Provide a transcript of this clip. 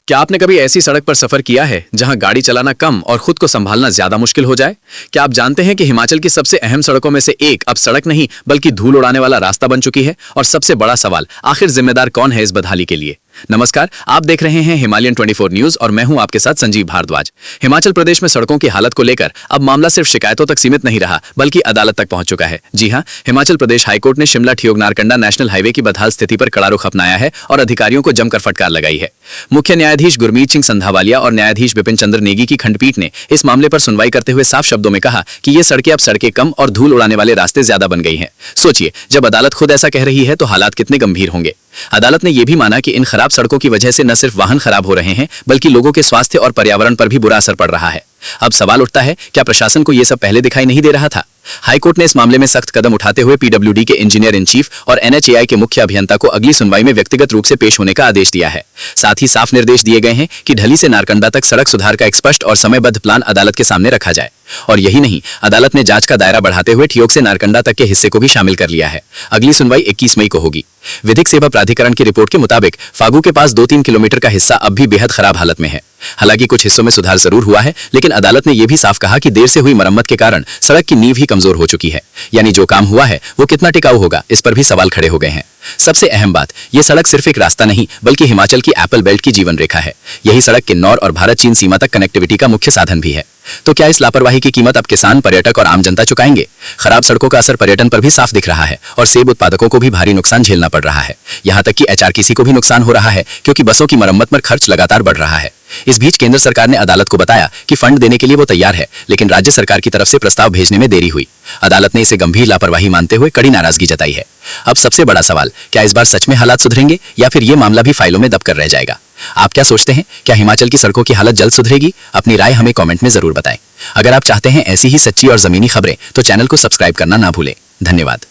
क्या आपने कभी ऐसी सड़क पर सफर किया है जहां गाड़ी चलाना कम और खुद को संभालना ज्यादा मुश्किल हो जाए? क्या आप जानते हैं कि हिमाचल की सबसे अहम सड़कों में से एक अब सड़क नहीं बल्कि धूल उड़ाने वाला रास्ता बन चुकी है? और सबसे बड़ा सवाल, आखिर जिम्मेदार कौन है इस बदहाली के लिए? नमस्कार, आप देख रहे हैं हिमालयन 24 न्यूज और मैं हूं आपके साथ संजीव भारद्वाज। हिमाचल प्रदेश में सड़कों की हालत को लेकर अब मामला सिर्फ शिकायतों तक सीमित नहीं रहा बल्कि अदालत तक पहुंच चुका है। जी हां, हिमाचल प्रदेश हाईकोर्ट ने शिमला ठियोग नारकंडा नेशनल हाईवे की बदहाल स्थिति पर कड़ा रुख अपनाया है और अधिकारियों को जमकर फटकार लगाई है। मुख्य न्यायाधीश गुरमीत सिंह संधावालिया और न्यायाधीश विपिन चंद्र नेगी की खंडपीठ ने इस मामले पर सुनवाई करते हुए साफ शब्दों में कहा कि ये सड़कें अब सड़कें कम और धूल उड़ाने वाले रास्ते ज्यादा बन गई हैं। सोचिए, जब अदालत खुद ऐसा कह रही है तो हालात कितने गंभीर होंगे। अदालत ने यह भी माना कि इन खराब सड़कों की वजह से न सिर्फ वाहन खराब हो रहे हैं बल्कि लोगों के स्वास्थ्य और पर्यावरण पर भी बुरा असर पड़ रहा है। अब सवाल उठता है, क्या प्रशासन को यह सब पहले दिखाई नहीं दे रहा था? हाईकोर्ट ने इस मामले में सख्त कदम उठाते हुए पीडब्ल्यूडी के इंजीनियर इन चीफ और एनएचएआई के मुख्य अभियंता को अगली सुनवाई में व्यक्तिगत रूप से पेश होने का आदेश दिया है। साथ ही साफ निर्देश दिए गए हैं कि ढली से नारकंडा तक सड़क सुधार का एक स्पष्ट और समयबद्ध प्लान अदालत के सामने रखा जाए। और यही नहीं, अदालत ने जांच का दायरा बढ़ाते हुए ठियोग से नारकंडा तक के हिस्से को भी शामिल कर लिया है। अगली सुनवाई 21 मई को होगी। विधिक सेवा प्राधिकरण की रिपोर्ट के मुताबिक फागू के पास 2-3 किलोमीटर का हिस्सा अब भी बेहद खराब हालत में है। हालांकि कुछ हिस्सों में सुधार जरूर हुआ है, लेकिन अदालत ने यह भी साफ कहा कि देर से हुई मरम्मत के कारण सड़क की नींव ही कमजोर हो चुकी है। यानी जो काम हुआ है वो कितना टिकाऊ होगा, इस पर भी सवाल खड़े हो गए हैं। सबसे अहम बात, यह सड़क सिर्फ एक रास्ता नहीं बल्कि हिमाचल की एप्पल बेल्ट की जीवन रेखा है। यही सड़क किन्नौर और भारत चीन सीमा तक कनेक्टिविटी का मुख्य साधन भी है। तो क्या इस लापरवाही की कीमत अब किसान, पर्यटक और आम जनता चुकाएंगे? खराब सड़कों का असर पर्यटन पर भी साफ दिख रहा है और सेब उत्पादकों को भी भारी नुकसान झेलना पड़ रहा है। यहाँ तक कि एचआरटीसी को भी नुकसान हो रहा है क्योंकि बसों की मरम्मत पर खर्च लगातार बढ़ रहा है। इस बीच केंद्र सरकार ने अदालत को बताया कि फंड देने के लिए वो तैयार है, लेकिन राज्य सरकार की तरफ से प्रस्ताव भेजने में देरी हुई। अदालत ने इसे गंभीर लापरवाही मानते हुए कड़ी नाराजगी जताई है। अब सबसे बड़ा सवाल, क्या इस बार सच में हालात सुधरेंगे या फिर ये मामला भी फाइलों में दबकर रह जाएगा? आप क्या सोचते हैं? क्या हिमाचल की सड़कों की हालत जल्द सुधरेगी? अपनी राय हमें कमेंट में जरूर बताएं। अगर आप चाहते हैं ऐसी ही सच्ची और जमीनी खबरें तो चैनल को सब्सक्राइब करना ना भूलें। धन्यवाद।